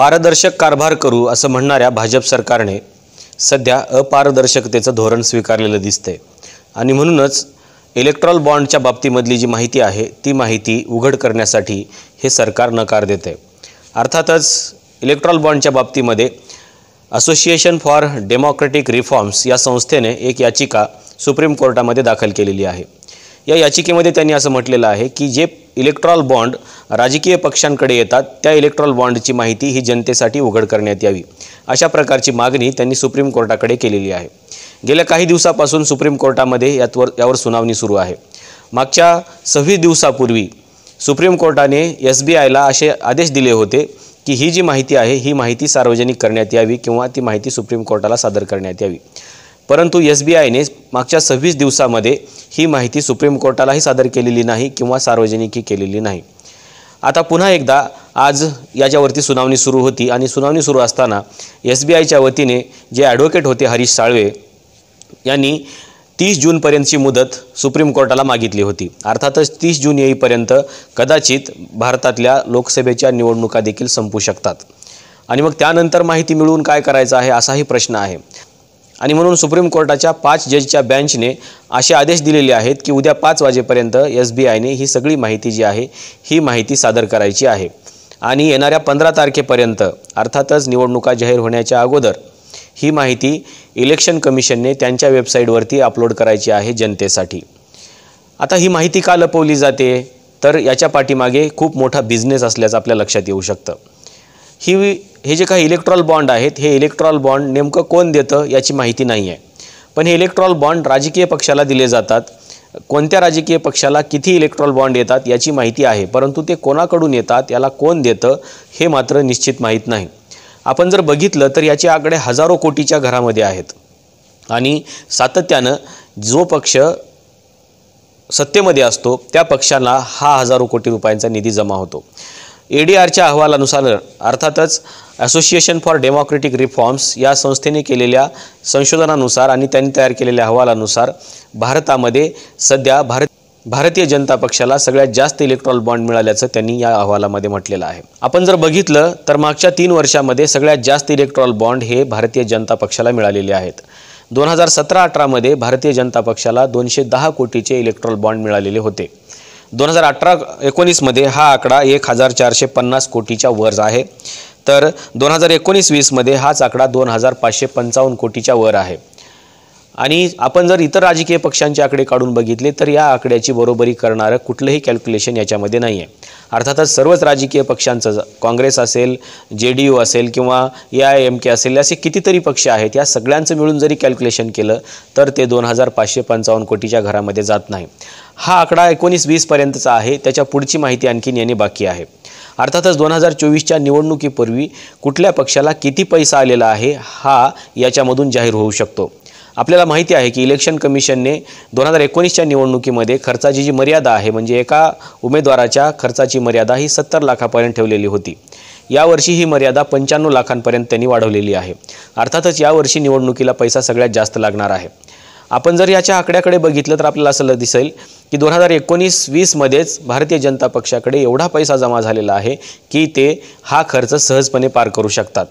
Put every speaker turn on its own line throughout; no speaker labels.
पारदर्शक कारभार करू असं म्हणणाऱ्या भाजप सरकारने सध्या अपारदर्शकतेचं धोरण स्वीकारलेलं दिसतंय आणि म्हणूनच इलेक्ट्रॉल बॉन्डच्या बाबतीमधली जी माहिती आहे ती माहिती उघड करण्यासाठी हे सरकार नकार देते। अर्थातच इलेक्ट्रॉल बॉन्डच्या बाबतीमध्ये असोसिएशन फॉर डेमोक्रेटिक रिफॉर्म्स या संस्थेने एक याचिका सुप्रीम कोर्टामध्ये दाखल केलेली आहे। या याचिकेमध्ये त्यांनी असं म्हटलेलं आहे की जे इलेक्ट्रॉल बॉन्ड राजकीय पक्षांकडे येतात त्या इलेक्ट्रॉल बॉन्डची माहिती ही जनतेसाठी उघड करण्यात यावी, अशा प्रकारची मागणी त्यांनी सुप्रीम कोर्टाकडे केलेली आहे। गेल्या काही दिवसापासून सुप्रीम कोर्टामध्ये यावर सुनावणी सुरू आहे। मागच्या 26 दिवसापूर्वी सुप्रीम कोर्टाने SBIला असे आदेश दिले होते की ही जी माहिती आहे ही माहिती सार्वजनिक करण्यात यावी किंवा ती माहिती सुप्रीम कोर्टाला सादर करण्यात यावी, परंतु SBIने मागच्या 26 दिवसामध्ये ही माहिती सुप्रीम कोर्टालाही सादर केलेली नाही किंवा सार्वजनिकही केलेली नाही। आता पुन्हा एकदा आज याच्यावरती सुनावणी सुरू होती आणि सुनावणी सुरू असताना SBIच्या वतीने जे ॲडव्होकेट होते हरीश साळवे यांनी 30 जूनपर्यंतची मुदत सुप्रीम कोर्टाला मागितली होती। अर्थातच 30 जून येईपर्यंत कदाचित भारतातल्या लोकसभेच्या निवडणुका देखील संपू शकतात आणि मग त्यानंतर माहिती मिळवून काय करायचं आहे असाही प्रश्न आहे। आणि म्हणून सुप्रीम कोर्टाच्या 5 जजच्या बेंचने असे आदेश दिलेले आहेत की उद्या 5 वाजेपर्यंत SBIने ही सगळी माहिती जी आहे ही माहिती सादर करायची आहे आणि येणाऱ्या 15 तारखेपर्यंत अर्थातच निवडणुका जाहीर होण्याच्या अगोदर ही माहिती इलेक्शन कमिशनने त्यांच्या वेबसाईटवरती अपलोड करायची आहे जनतेसाठी। आता ही माहिती का लपवली जाते तर याच्या पाठीमागे खूप मोठा बिझनेस असल्याचं आपल्या लक्षात येऊ शकतं। हे जे काही इलेक्ट्रॉल बॉन्ड आहेत हे इलेक्ट्रॉल बॉन्ड नेमकं कोण देतं याची माहिती नाही आहे, पण हे इलेक्ट्रॉल बॉन्ड राजकीय पक्षाला दिले जातात। कोणत्या राजकीय पक्षाला किती इलेक्ट्रॉल बॉन्ड येतात याची माहिती आहे, परंतु ते कोणाकडून येतात याला कोण देतं हे मात्र निश्चित माहीत नाही। आपण जर बघितलं तर याचे आकडे हजारो कोटीच्या घरामध्ये आहेत आणि सातत्यानं जो पक्ष सत्तेमध्ये असतो त्या पक्षाला हा हजारो कोटी रुपयांचा निधी जमा होतो। ADRच्या अहवालानुसार अर्थातच असोसिएशन फॉर डेमोक्रेटिक रिफॉर्म्स या संस्थेने केलेल्या संशोधनानुसार आणि त्यांनी तयार केलेल्या अहवालानुसार भारतामध्ये सध्या भारतीय जनता पक्षाला सगळ्यात जास्त इलेक्ट्रॉल बॉन्ड मिळाल्याचं त्यांनी या अहवालामध्ये म्हटलेलं आहे। आपण जर बघितलं तर मागच्या 3 वर्षामध्ये सगळ्यात जास्त इलेक्ट्रॉल बॉन्ड हे भारतीय जनता पक्षाला मिळालेले आहेत। 2017-18 मध्ये भारतीय जनता पक्षाला 210 कोटीचे इलेक्ट्रॉल बॉन्ड मिळालेले होते। 2018-19 मध्ये हा आकडा 1450 कोटीच्या वर आहे, तर 2019-20 मध्ये हाच आकडा 2555 कोटीच्या वर आहे। आणि आपण जर इतर राजकीय पक्षांचे आकडे काढून बघितले तर या आकड्याची बरोबरी करणारं कुठलंही कॅल्क्युलेशन याच्यामध्ये नाही आहे। अर्थातच सर्वच राजकीय पक्षांचं काँग्रेस असेल, JDU असेल किंवा AIMK असेल असे कितीतरी पक्ष आहेत, या सगळ्यांचं मिळून जरी कॅल्क्युलेशन केलं तर ते 2555 कोटीच्या घरामध्ये जात नाही। हा आकडा 19-20 पर्यंतचा आहे, त्याच्या पुढची माहिती आणखीन येणे बाकी आहे। अर्थातच 2024च्या निवडणुकीपूर्वी कुठल्या पक्षाला किती पैसा आलेला आहे हा याच्यामधून जाहीर होऊ शकतो। आपल्याला माहिती आहे की इलेक्शन कमिशनने 2019च्या निवडणुकीमध्ये खर्चाची जी मर्यादा आहे म्हणजे एका उमेदवाराच्या खर्चाची मर्यादा ही 70 लाखापर्यंत ठेवलेली होती। यावर्षी ही मर्यादा 95 लाखांपर्यंत त्यांनी वाढवलेली आहे। अर्थातच यावर्षी निवडणुकीला पैसा सगळ्यात जास्त लागणार आहे। आपण जर याच्या आकड्याकडे बघितलं तर आपल्याला असं दिसेल की 2019-20 मध्येच भारतीय जनता पक्षाकडे एवढा पैसा जमा झालेला आहे की ते हा खर्च सहजपणे पार करू शकतात,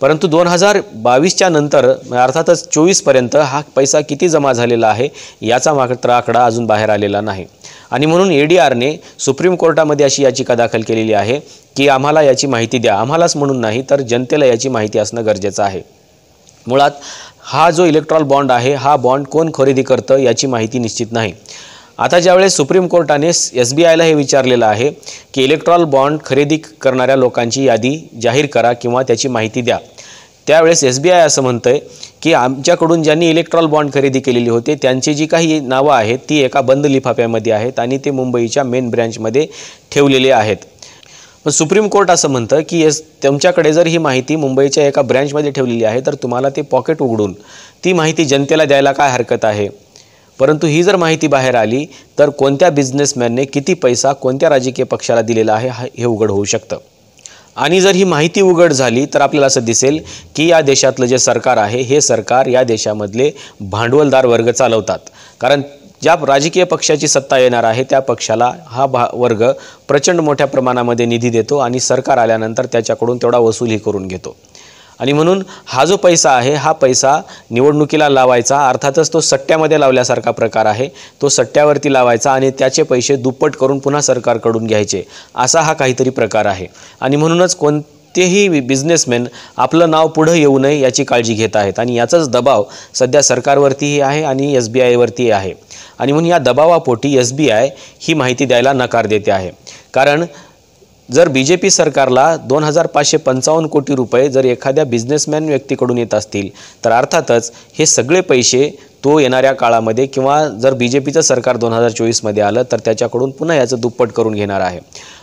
परंतु 2022च्या नंतर अर्थातच 24 पर्यंत हा पैसा किती जमा झालेला आहे याचा मात्र आकडा अजून बाहेर आलेला नाही। आणि म्हणून ADRने सुप्रीम कोर्टामध्ये अशी याचिका दाखल केलेली आहे की आम्हाला याची माहिती द्या, आम्हालाच म्हणून नाही तर जनतेला याची माहिती असणं गरजेचं आहे। मुळात हा जो इलेक्ट्रॉल बॉन्ड आहे हा बॉन्ड कोण खरेदी करतं याची माहिती निश्चित नाही। आता ज्यावेळेस सुप्रीम कोर्टाने SBIला हे विचारलेलं आहे की इलेक्ट्रॉल बॉन्ड खरेदी करणाऱ्या लोकांची यादी जाहीर करा किंवा त्याची माहिती द्या, त्यावेळेस SBI असं म्हणतंय की आमच्याकडून ज्यांनी इलेक्ट्रॉल बॉन्ड खरेदी केलेली होते त्यांची जी काही नावं आहेत ती एका बंद लिफाफ्यामध्ये आहेत आणि ते मुंबईच्या मेन ब्रँचमध्ये ठेवलेले आहेत। पण सुप्रीम कोर्ट असं म्हणतं की तुमच्याकडे जर ही माहिती मुंबईच्या एका ब्रँचमध्ये ठेवलेली आहे तर तुम्हाला ते पॉकेट उघडून ती माहिती जनतेला द्यायला काय हरकत आहे, परंतु ही जर माहिती बाहेर आली तर कोणत्या बिझनेसमॅनने किती पैसा कोणत्या राजकीय पक्षाला दिलेला आहे हे उघड होऊ शकतं। आणि जर ही माहिती उघड झाली तर आपल्याला असं दिसेल की या देशातलं जे सरकार आहे हे सरकार या देशामधले भांडवलदार वर्ग चालवतात, कारण ज्या राजकीय पक्षाची सत्ता येणार आहे त्या पक्षाला हा वर्ग प्रचंड मोठ्या प्रमाणामध्ये निधी देतो आणि सरकार आल्यानंतर त्याच्याकडून तेवढा वसूलही करून घेतो। आणि म्हणून हा जो पैसा आहे हा पैसा निवडणुकीला लावायचा, अर्थातच तो सट्ट्यामध्ये लावल्यासारखा प्रकार आहे। तो सट्ट्यावरती लावायचा आणि त्याचे पैसे दुप्पट करून पुन्हा सरकारकडून घ्यायचे, असा हा काहीतरी प्रकार आहे। आणि म्हणूनच कोणतेही बिझनेसमॅन आपलं नाव पुढे येऊ नये याची काळजी घेत आहेत आणि याचाच दबाव सध्या सरकारवरतीही आहे आणि SBI वरती आहे। आणि म्हणून या दबावापोटी SBI ही माहिती द्यायला नकार देते आहे। कारण जर BJP सरकारला 2555 कोटी रुपये जर एखाद्या बिझनेसमॅन व्यक्तीकडून येत असतील तर अर्थातच हे सगळे पैसे तो येणाऱ्या काळामध्ये किंवा जर BJPचं सरकार 2024 मध्ये आलं तर त्याच्याकडून पुन्हा याचं दुप्पट करून घेणार आहे।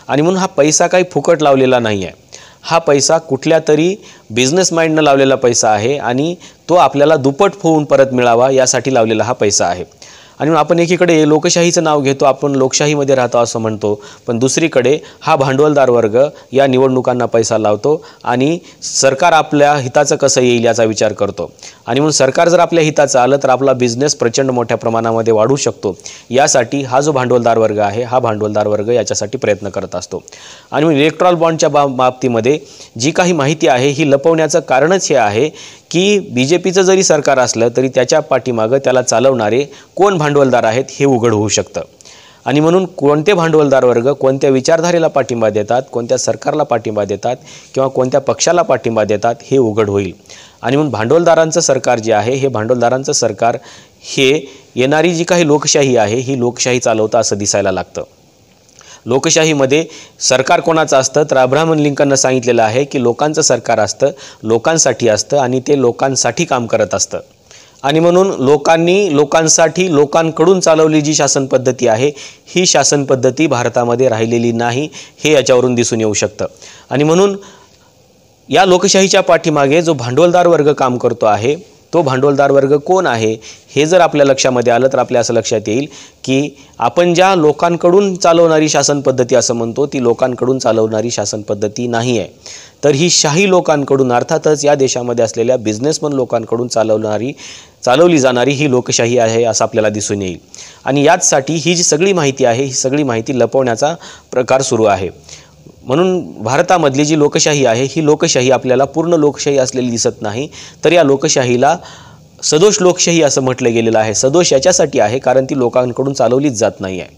आणि म्हणून हा पैसा काही फुकट लावलेला नाही आहे, हा पैसा कुठल्या तरी बिझनेस माइंडनं लावलेला पैसा आहे आणि तो आपल्याला दुप्पट होऊन परत मिळावा यासाठी लावलेला हा पैसा आहे। आणि आपण एकीकडे लोकशाहीचं नाव घेतो, आपण लोकशाहीमध्ये राहतो असं म्हणतो, पण दुसरीकडे हा भांडवलदार वर्ग या निवडणुकांना पैसा लावतो आणि सरकार आपल्या हिताचं कसं येईल याचा विचार करतो। आणि म्हणून सरकार जर आपल्या हिताचं आलं तर आपला बिझनेस प्रचंड मोठ्या प्रमाणामध्ये वाढू शकतो, यासाठी हा जो भांडवलदार वर्ग आहे हा भांडवलदार वर्ग याच्यासाठी प्रयत्न करत असतो। आणि म्हणून इलेक्ट्रॉल बॉन्डच्या बाबतीमध्ये जी काही माहिती आहे ही लपवण्याचं कारणच हे आहे की BJPचं जरी सरकार असलं तरी त्याच्या पाठीमागं त्याला चालवणारे कोण भांडवलदार आहेत हे उघड होऊ शकतं। आणि म्हणून कोणते भांडवलदार वर्ग कोणत्या विचारधारेला पाठिंबा देतात, कोणत्या सरकारला पाठिंबा देतात किंवा कोणत्या पक्षाला पाठिंबा देतात हे उघड होईल। आणि म्हणून भांडवलदारांचं सरकार जे आहे हे भांडवलदारांचं सरकार हे येणारी जी काही लोकशाही आहे ही लोकशाही चालवतं असं दिसायला लागतं। लोकशाहीमध्ये सरकार कोणाचं असतं तर अब्राहम लिंकननं सांगितलेलं आहे की लोकांचं सरकार असतं, लोकांसाठी असतं आणि ते लोकांसाठी काम करत असतं। आणि म्हणून लोकांनी लोकांसाठी लोकांकडून चालवली जी शासन पद्धती आहे ही शासन पद्धती भारतामध्ये राहिलेली नाही हे याच्यावरून दिसून येऊ शकतं। आणि म्हणून या लोकशाहीच्या पाठीमागे जो भांडवलदार वर्ग काम करतो आहे तो भांडवलदार वर्ग कोण आहे हे जर आपल्या लक्षामध्ये आलं तर आपल्या असं लक्षात येईल की आपण ज्या लोकांकडून चालवणारी शासन पद्धती असं म्हणतो ती लोकांकडून चालवणारी शासन पद्धती नाही आहे, तर ही शाही लोकांकडून अर्थातच या देशामध्ये असलेल्या बिझनेसमन लोकांकडून चालवली जाणारी ही लोकशाही आहे असं आपल्याला दिसून येईल। आणि याचसाठी ही जी सगळी माहिती आहे ही सगळी माहिती लपवण्याचा प्रकार सुरू आहे। म्हणून भारतामधली जी लोकशाही आहे ही लोकशाही आपल्याला पूर्ण लोकशाही असलेली दिसत नाही, तर या लोकशाहीला सदोष लोकशाही असं म्हटलं गेलेलं आहे। सदोष याच्यासाठी आहे कारण ती लोकांकडून चालवलीच जात नाही आहे,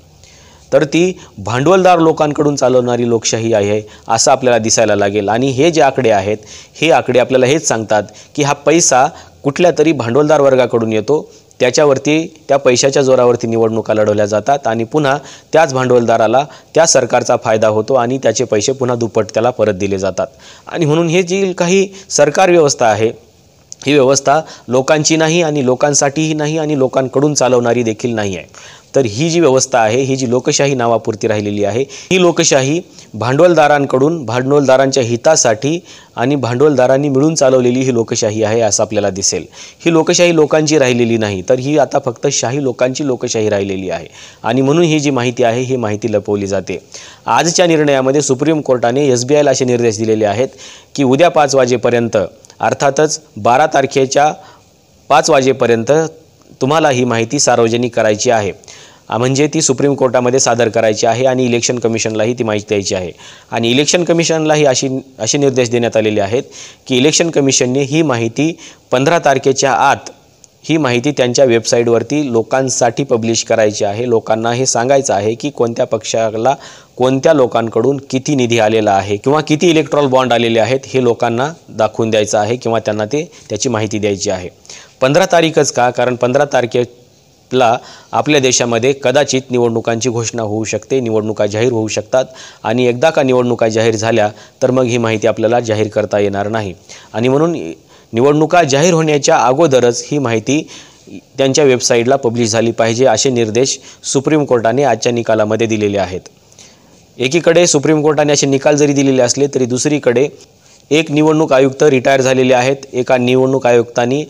तर ती भांडवलदार लोकांकडून चालवणारी लोकशाही आहे असं आपल्याला दिसायला लागेल। आणि हे जे आकडे आहेत हे आकडे आपल्याला हेच सांगतात की हा पैसा कुठल्या तरी भांडवलदार वर्गाकडून येतो, त्याच्यावरती त्या पैशाच्या जोरावरती निवडणुका लढवल्या जातात आणि पुन्हा त्याच भांडवलदाराला त्या सरकारचा फायदा होतो आणि त्याचे पैसे पुन्हा दुप्पट त्याला परत दिले जातात। आणि म्हणून हे जी काही सरकार व्यवस्था आहे ही व्यवस्था लोकांची नाही आणि लोकांसाठीही नाही आणि लोकांकडून चालवणारी देखील नाही आहे, तर ही जी व्यवस्था आहे ही जी लोकशाही नावापुरती राहिलेली आहे ही लोकशाही भांडवलदारांकडून भांडवलदारांच्या हितासाठी आणि भांडवलदारांनी मिळून चालवलेली ही लोकशाही आहे असं आपल्याला दिसेल। ही लोकशाही लोकांची राहिलेली नाही, तर ही आता फक्त शाही लोकांची लोकशाही राहिलेली आहे आणि म्हणून ही जी माहिती आहे ही माहिती लपवली जाते। आजच्या निर्णयामध्ये सुप्रीम कोर्टाने SBIला असे निर्देश दिलेले आहेत की उद्या 5 वाजेपर्यंत अर्थातच 12 तारखेच्या 5 वाजेपर्यंत तुम्हाला ही माहिती सार्वजनिक करायची आहे, म्हणजे ती सुप्रीम कोर्टामध्ये सादर करायची आहे आणि इलेक्शन कमिशनलाही ती माहिती द्यायची आहे। आणि इलेक्शन कमिशनलाही असे निर्देश देण्यात आलेले आहेत की इलेक्शन कमिशनने ही माहिती 15 तारखेच्या आत ही माहिती त्यांच्या वेबसाईटवरती लोकांसाठी पब्लिश करायची आहे। लोकांना हे सांगायचं आहे की कोणत्या पक्षाला कोणत्या लोकांकडून किती निधी आलेला आहे किंवा किती इलेक्ट्रॉल बॉन्ड आलेले आहेत हे लोकांना दाखवून द्यायचं आहे किंवा त्यांना त्याची माहिती द्यायची आहे। 15 तारीखच का? कारण 15 तारखेला आपल्या देशामध्ये कदाचित निवडणुकांची घोषणा होऊ शकते, निवडणुका जाहीर होऊ शकतात आणि एकदा का निवडणुका जाहीर झाल्या तर मग ही माहिती आपल्याला जाहीर करता येणार नाही। आणि म्हणून निवडणुका जाहीर होण्याच्या अगोदरच ही माहिती त्यांच्या वेबसाईटला पब्लिश झाली पाहिजे असे निर्देश सुप्रीम कोर्टाने आजच्या निकालामध्ये दिलेले आहेत। एकीकडे सुप्रीम कोर्टाने असे निकाल जरी दिलेले असले तरी दुसरीकडे एक निवडणूक आयुक्त रिटायर झालेले आहेत, एका निवडणूक आयुक्तांनी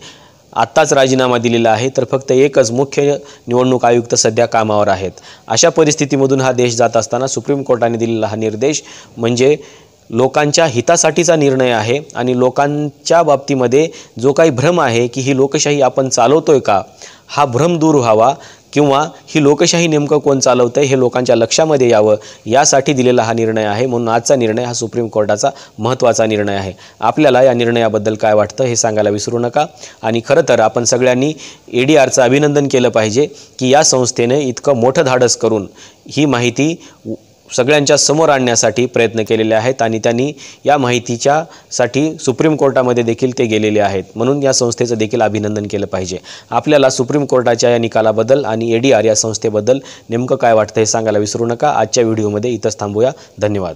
आत्ताच राजीनामा दिलेला आहे, तर फक्त एकच मुख्य निवडणूक आयुक्त सध्या कामावर आहेत। अशा परिस्थितीमधून हा देश जात असताना सुप्रीम कोर्टाने दिलेला हा निर्देश म्हणजे लोकांच्या हितासाठीचा निर्णय आहे आणि लोकांच्या बाबतीमध्ये जो काही भ्रम आहे की ही लोकशाही आपण चालवतोय का, हा भ्रम दूर व्हावा किंवा ही लोकशाही नेमकं कोण चालवतं हे लोकांच्या लक्षामध्ये यावं यासाठी दिलेला हा निर्णय आहे. म्हणून आजचा निर्णय हा सुप्रीम कोर्टाचा महत्त्वाचा निर्णय आहे. आपल्याला या निर्णयाबद्दल काय वाटतं हे सांगायला विसरू नका. आणि खरं तर आपण सगळ्यांनी ADRचं अभिनंदन केलं पाहिजे की या संस्थेने इतकं मोठं धाडस करून ही माहिती सगळ्यांच्या समोर आणण्यासाठी प्रयत्न केलेले आहेत आणि त्यांनी या माहितीच्यासाठी सुप्रीम कोर्टामध्ये देखील ते गेलेले आहेत. म्हणून या संस्थेचं देखील अभिनंदन केलं पाहिजे. आपल्याला सुप्रीम कोर्टाच्या या निकालाबद्दल आणि ADR या संस्थेबद्दल नेमकं काय वाटतं हे सांगायला विसरू नका. आजच्या व्हिडिओमध्ये इथंच थांबूया. धन्यवाद.